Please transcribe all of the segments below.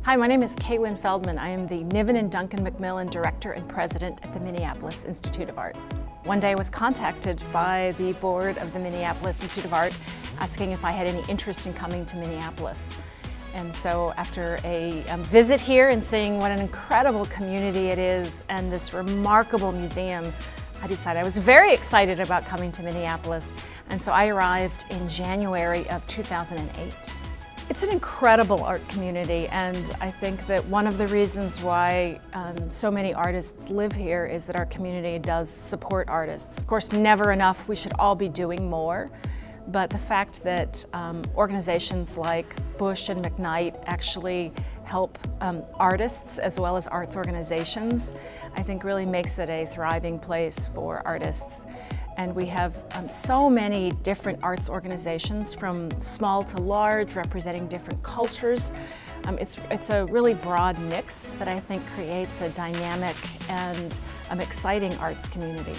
Hi, my name is Kaywin Feldman. I am the Niven and Duncan Macmillan Director and President at the Minneapolis Institute of Art. One day I was contacted by the board of the Minneapolis Institute of Art asking if I had any interest in coming to Minneapolis. And so after a visit here and seeing what an incredible community it is and this remarkable museum, I decided I was very excited about coming to Minneapolis. And so I arrived in January of 2008. It's an incredible art community, and I think that one of the reasons why so many artists live here is that our community does support artists. Of course, never enough, we should all be doing more, but the fact that organizations like Bush and McKnight actually help artists as well as arts organizations, I think really makes it a thriving place for artists. And we have so many different arts organizations, from small to large, representing different cultures. It's a really broad mix that I think creates a dynamic and exciting arts community.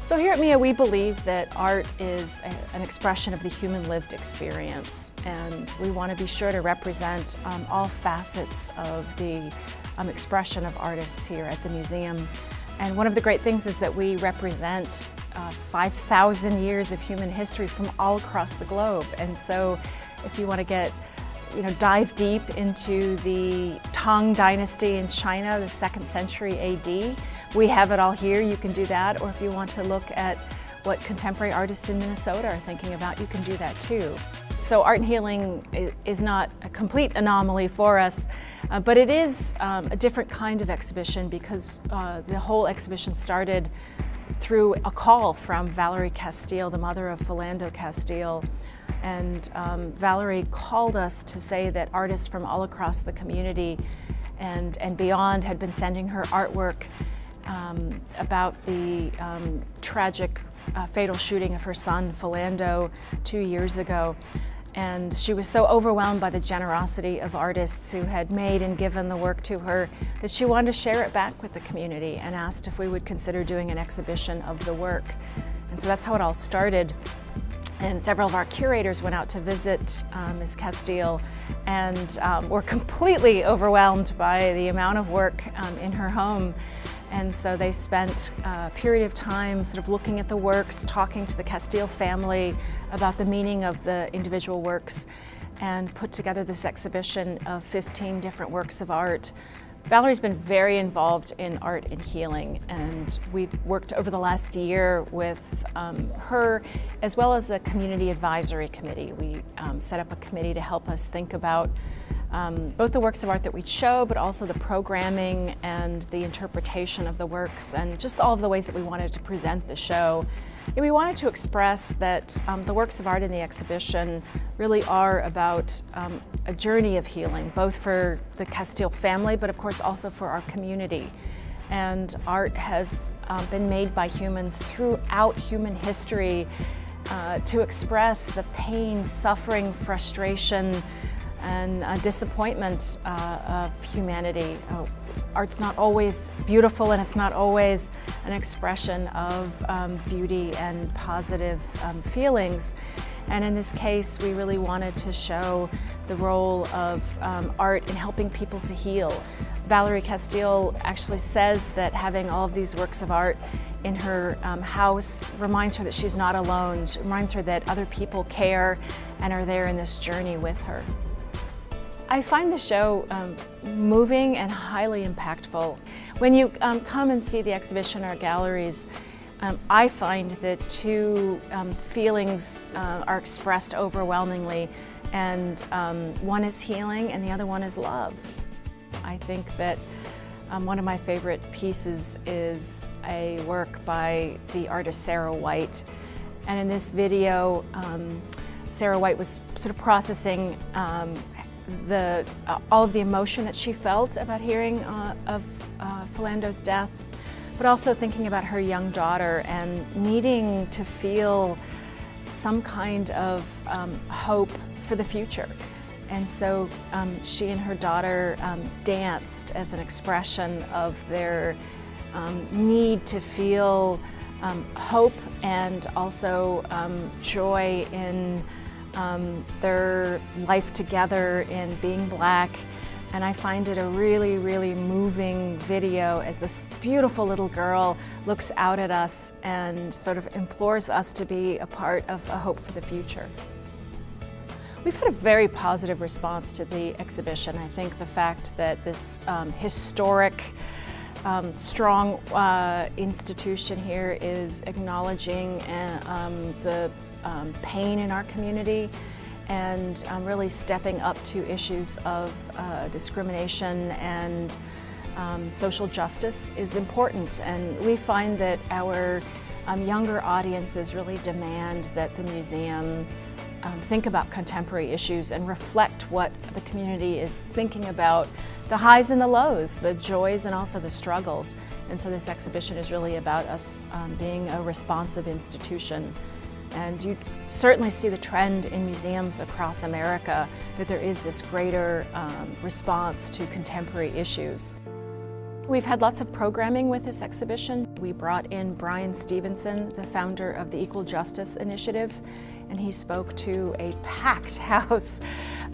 So here at M.I.A. we believe that art is an expression of the human lived experience, and we want to be sure to represent all facets of the expression of artists here at the museum. And one of the great things is that we represent 5,000 years of human history from all across the globe. And so if you want to dive deep into the Tang Dynasty in China, the 2nd century AD, we have it all here, you can do that. Or if you want to look at what contemporary artists in Minnesota are thinking about, you can do that too. So Art and Healing is not a complete anomaly for us, but it is a different kind of exhibition because the whole exhibition started through a call from Philando Castile, the mother of Philando Castile. And Valerie called us to say that artists from all across the community and beyond had been sending her artwork about the tragic fatal shooting of her son Philando 2 years ago. And she was so overwhelmed by the generosity of artists who had made and given the work to her that she wanted to share it back with the community and asked if we would consider doing an exhibition of the work. And so that's how it all started. And several of our curators went out to visit Ms. Castile and were completely overwhelmed by the amount of work in her home. And so they spent a period of time sort of looking at the works, talking to the Castile family about the meaning of the individual works, and put together this exhibition of 15 different works of art. Valerie's been very involved in art and healing, and we've worked over the last year with her as well as a community advisory committee. We set up a committee to help us think about both the works of art that we'd show, but also the programming and the interpretation of the works, and just all of the ways that we wanted to present the show. And we wanted to express that the works of art in the exhibition really are about a journey of healing, both for the Castile family, but of course also for our community. And art has been made by humans throughout human history to express the pain, suffering, frustration, and disappointment of humanity. Art's not always beautiful, and it's not always an expression of beauty and positive feelings. And in this case, we really wanted to show the role of art in helping people to heal. Philando Castile actually says that having all of these works of art in her house reminds her that she's not alone. It reminds her that other people care and are there in this journey with her. I find the show moving and highly impactful. When you come and see the exhibition in our galleries, I find that two feelings are expressed overwhelmingly, and one is healing and the other one is love. I think that one of my favorite pieces is a work by the artist Sarah White. And in this video, Sarah White was sort of processing all of the emotion that she felt about hearing of Philando's death, but also thinking about her young daughter and needing to feel some kind of hope for the future. And so she and her daughter danced as an expression of their need to feel hope and also joy in their life together, in being Black, And I find it a really, really moving video as this beautiful little girl looks out at us and sort of implores us to be a part of a hope for the future. We've had a very positive response to the exhibition. I think the fact that this historic, strong institution here is acknowledging the pain in our community and really stepping up to issues of discrimination and social justice is important. And we find that our younger audiences really demand that the museum think about contemporary issues and reflect what the community is thinking about, the highs and the lows, the joys and also the struggles. And so this exhibition is really about us being a responsive institution. And you certainly see the trend in museums across America that there is this greater response to contemporary issues. We've had lots of programming with this exhibition. We brought in Brian Stevenson, the founder of the Equal Justice Initiative, and he spoke to a packed house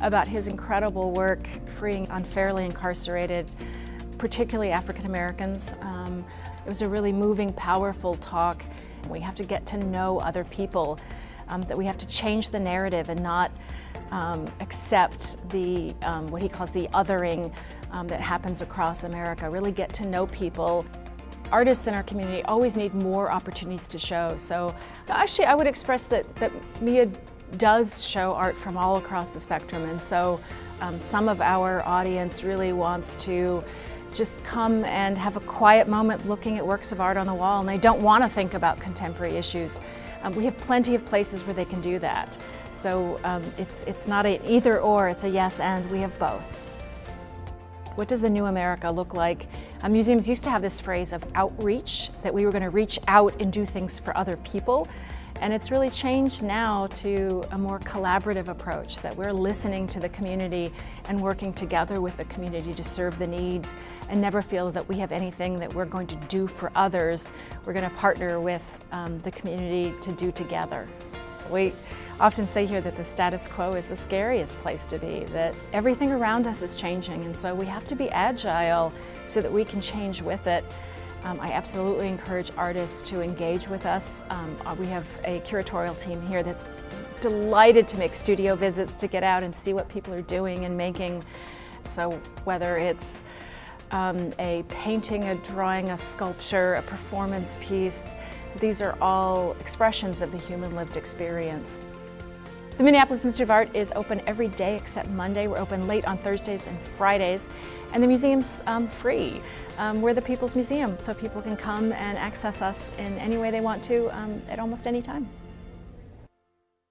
about his incredible work freeing unfairly incarcerated, particularly African Americans. It was a really moving, powerful talk. We have to get to know other people, that we have to change the narrative and not accept the what he calls the othering that happens across America. Really get to know people. Artists in our community always need more opportunities to show. So actually I would express that M.I.A. does show art from all across the spectrum, and so some of our audience really wants to just come and have a quiet moment looking at works of art on the wall, and they don't want to think about contemporary issues. We have plenty of places where they can do that. So it's not an either or, it's a yes and, we have both. What does a new America look like? Museums used to have this phrase of outreach, that we were going to reach out and do things for other people. And it's really changed now to a more collaborative approach, that we're listening to the community and working together with the community to serve the needs and never feel that we have anything that we're going to do for others. We're going to partner with the community to do together. We often say here that the status quo is the scariest place to be, that everything around us is changing, and so we have to be agile so that we can change with it. I absolutely encourage artists to engage with us. We have a curatorial team here that's delighted to make studio visits to get out and see what people are doing and making. So whether it's a painting, a drawing, a sculpture, a performance piece, these are all expressions of the human lived experience. The Minneapolis Institute of Art is open every day except Monday. We're open late on Thursdays and Fridays, and the museum's free. We're the People's Museum, so people can come and access us in any way they want to at almost any time.